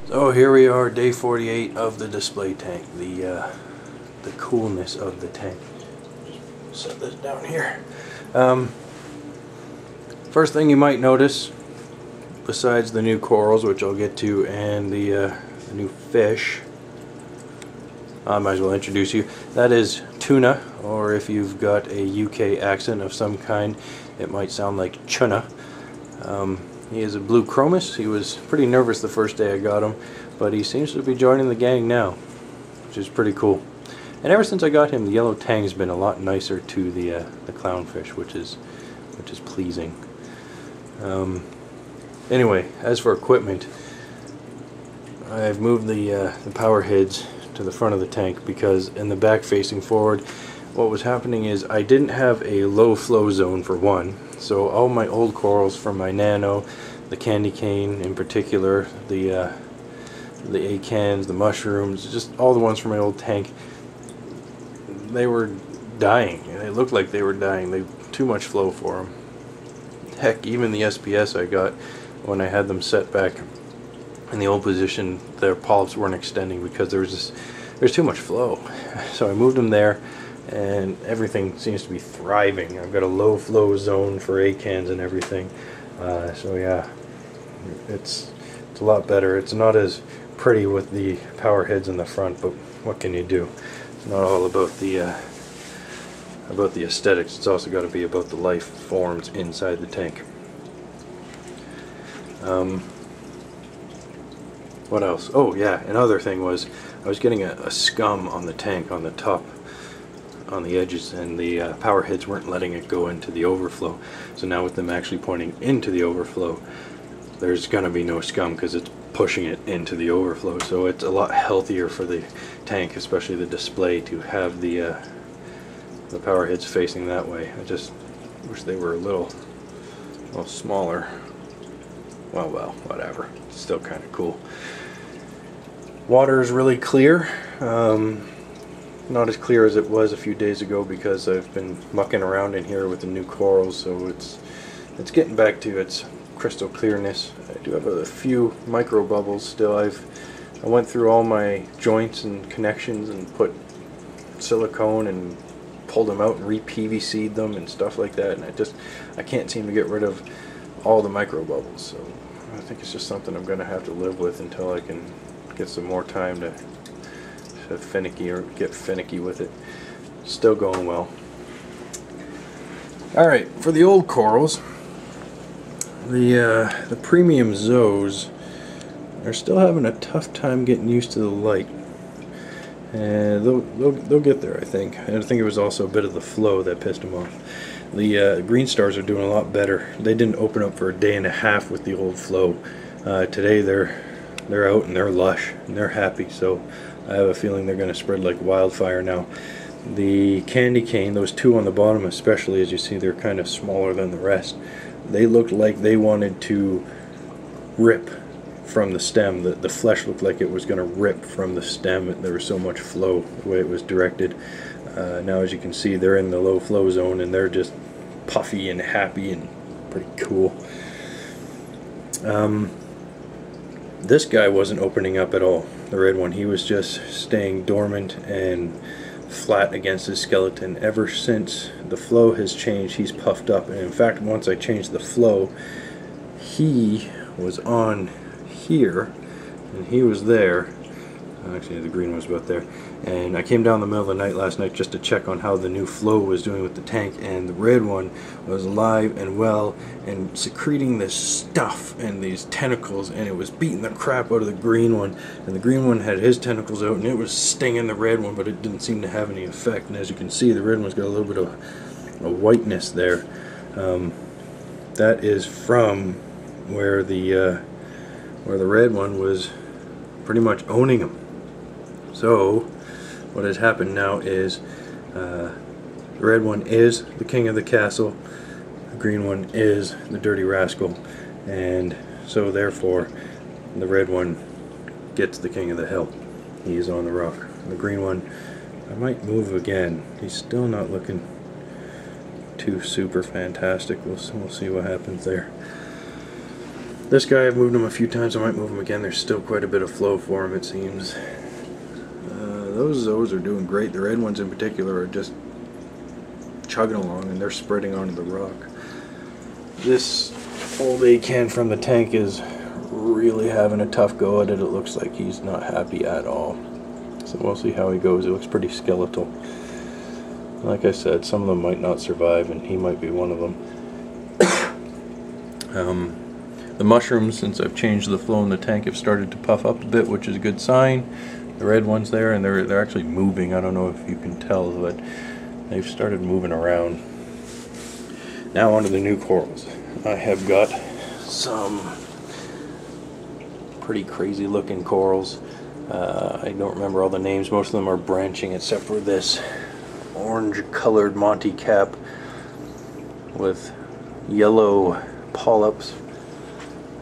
So here we are, day 48 of the display tank. The coolness of the tank. Just set this down here. First thing you might notice, besides the new corals, which I'll get to, and the new fish, I might as well introduce you. That is tuna, or if you've got a UK accent of some kind, it might sound like tuna. He is a blue chromis. He was pretty nervous the first day I got him, but he seems to be joining the gang now, which is pretty cool. And ever since I got him, the yellow tang's been a lot nicer to the clownfish, which is pleasing. Anyway, as for equipment, I've moved the power heads to the front of the tank because in the back facing forward, what was happening is I didn't have a low flow zone for one. So all my old corals from my nano, the candy cane in particular, the acans, the mushrooms, just all the ones from my old tank, they were dying. It looked like they were dying. They too much flow for them. Heck, even the SPS I got when I had them set back in the old position, their polyps weren't extending because there's too much flow. So I moved them there, and everything seems to be thriving. I've got a low flow zone for acans and everything. So yeah, it's a lot better. It's not as pretty with the power heads in the front, but what can you do? It's not all about the aesthetics. It's also got to be about the life forms inside the tank. What else? Oh yeah, another thing was I was getting a scum on the tank on the top, on the edges, and the power heads weren't letting it go into the overflow. So now with them actually pointing into the overflow, there's gonna be no scum because it's pushing it into the overflow. So it's a lot healthier for the tank, especially the display, to have the power heads facing that way. I just wish they were a little smaller. Well, whatever. It's still kind of cool. Water is really clear. Not as clear as it was a few days ago because I've been mucking around in here with the new corals, so it's getting back to its crystal clearness. I do have a few micro bubbles still. I went through all my joints and connections and put silicone and pulled them out and re-PVC'd them and stuff like that, and I can't seem to get rid of all the micro bubbles. So I think it's just something I'm going to have to live with until I can get some more time to get finicky with it. Still going well. Alright, for the old corals, the premium zoes are still having a tough time getting used to the light. And they'll get there, I think. And I think it was also a bit of the flow that pissed them off. The green stars are doing a lot better. They didn't open up for a day and a half with the old flow. Today they're out and they're lush and they're happy. So I have a feeling they're going to spread like wildfire now. The candy cane, those two on the bottom especially, as you see, they're kind of smaller than the rest. They looked like they wanted to rip from the stem. The flesh looked like it was going to rip from the stem. There was so much flow the way it was directed. Now as you can see, they're in the low flow zone and they're just puffy and happy and pretty cool. This guy wasn't opening up at all, the red one. He was just staying dormant and flat against his skeleton. Ever since the flow has changed, he's puffed up, and in fact once I changed the flow, he was on here and he was there. Actually the green was about there, and I came down the middle of the night last night just to check on how the new flow was doing with the tank, and the red one was alive and well and secreting this stuff and these tentacles, and it was beating the crap out of the green one, and the green one had his tentacles out and it was stinging the red one, but it didn't seem to have any effect. And as you can see, the red one's got a little bit of a whiteness there. That is from where the red one was pretty much owning him. So what has happened now is the red one is the king of the castle, the green one is the dirty rascal, and so therefore the red one gets the king of the hill. He is on the rock. The green one I might move again. He's still not looking too super fantastic. We'll see what happens there. This guy, I've moved him a few times. I might move him again. There's still quite a bit of flow for him, it seems. Those zoas are doing great. The red ones in particular are just chugging along, and they're spreading onto the rock. This old acan from the tank is really having a tough go at it. It looks like he's not happy at all. So we'll see how he goes. It looks pretty skeletal. Like I said, some of them might not survive, and he might be one of them. The mushrooms, since I've changed the flow in the tank, have started to puff up a bit, which is a good sign. The red ones there, and they're actually moving. I don't know if you can tell, but they've started moving around. Now onto the new corals. I have got some pretty crazy looking corals. I don't remember all the names. Most of them are branching except for this orange colored Monty cap with yellow polyps.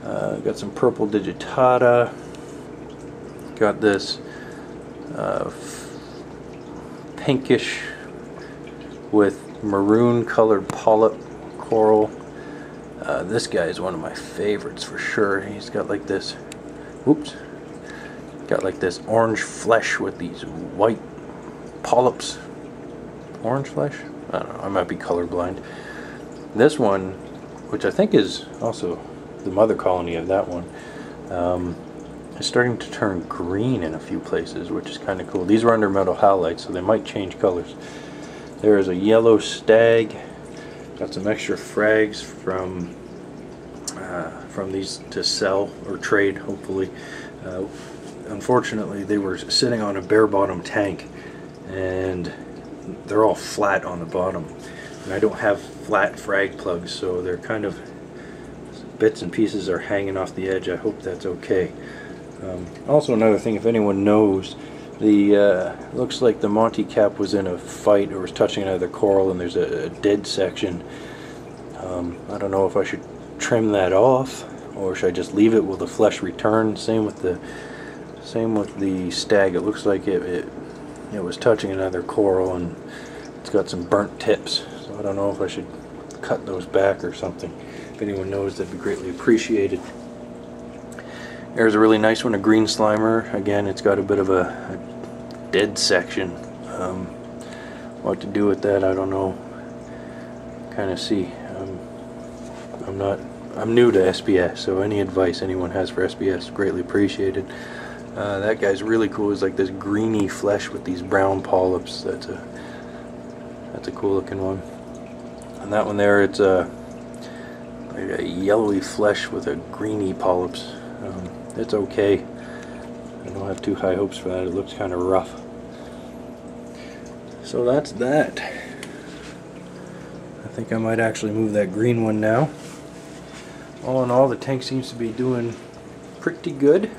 Got some purple digitata. Got this pinkish with maroon colored polyp coral. This guy is one of my favorites for sure. He's got like this, whoops, got like this orange flesh with these white polyps. Orange flesh? I don't know, I might be colorblind. This one, which I think is also the mother colony of that one, is starting to turn green in a few places, which is kind of cool. These are under metal halides, so they might change colors. There is a yellow stag. Got some extra frags from these to sell or trade, hopefully. Unfortunately, they were sitting on a bare bottom tank, and they're all flat on the bottom. And I don't have flat frag plugs, so they're kind of bits and pieces are hanging off the edge. I hope that's okay. Also, another thing, if anyone knows, the looks like the Monty cap was in a fight or was touching another coral, and there's a dead section. I don't know if I should trim that off or should I just leave it. Will the flesh return? Same with the stag. It looks like it was touching another coral, and it's got some burnt tips. So I don't know if I should cut those back or something. If anyone knows, that'd be greatly appreciated. There's a really nice one, a green slimer. Again, it's got a bit of a dead section. What to do with that, I don't know. Kind of see. I'm new to SPS, so any advice anyone has for SPS, greatly appreciated. That guy's really cool. It's like this greeny flesh with these brown polyps. That's a cool looking one. And that one there, it's like a yellowy flesh with a greeny polyps. It's okay. I don't have too high hopes for that. It looks kind of rough. So that's that. I think I might actually move that green one now. All in all, the tank seems to be doing pretty good.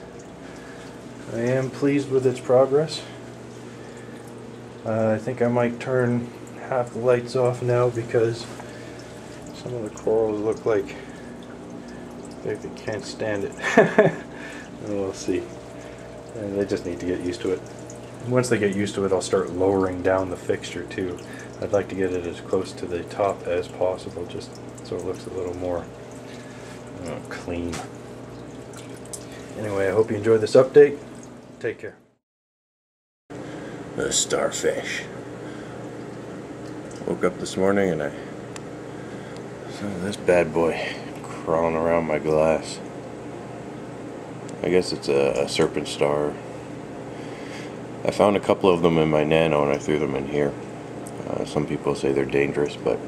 I am pleased with its progress. I think I might turn half the lights off now because some of the corals look like they can't stand it. We'll see. And they just need to get used to it. Once they get used to it, I'll start lowering down the fixture too. I'd like to get it as close to the top as possible, just so it looks a little more clean. Anyway, I hope you enjoyed this update. Take care. The starfish. Woke up this morning and I saw this bad boy crawling around my glass. I guess it's a serpent star. I found a couple of them in my nano and I threw them in here. Some people say they're dangerous, but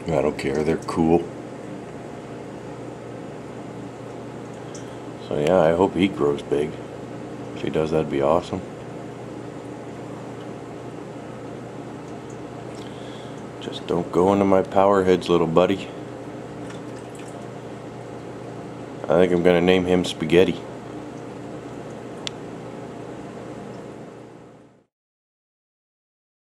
I don't care. They're cool. So yeah, I hope he grows big. If he does, that'd be awesome. Just don't go into my power heads, little buddy. I think I'm gonna name him Spaghetti.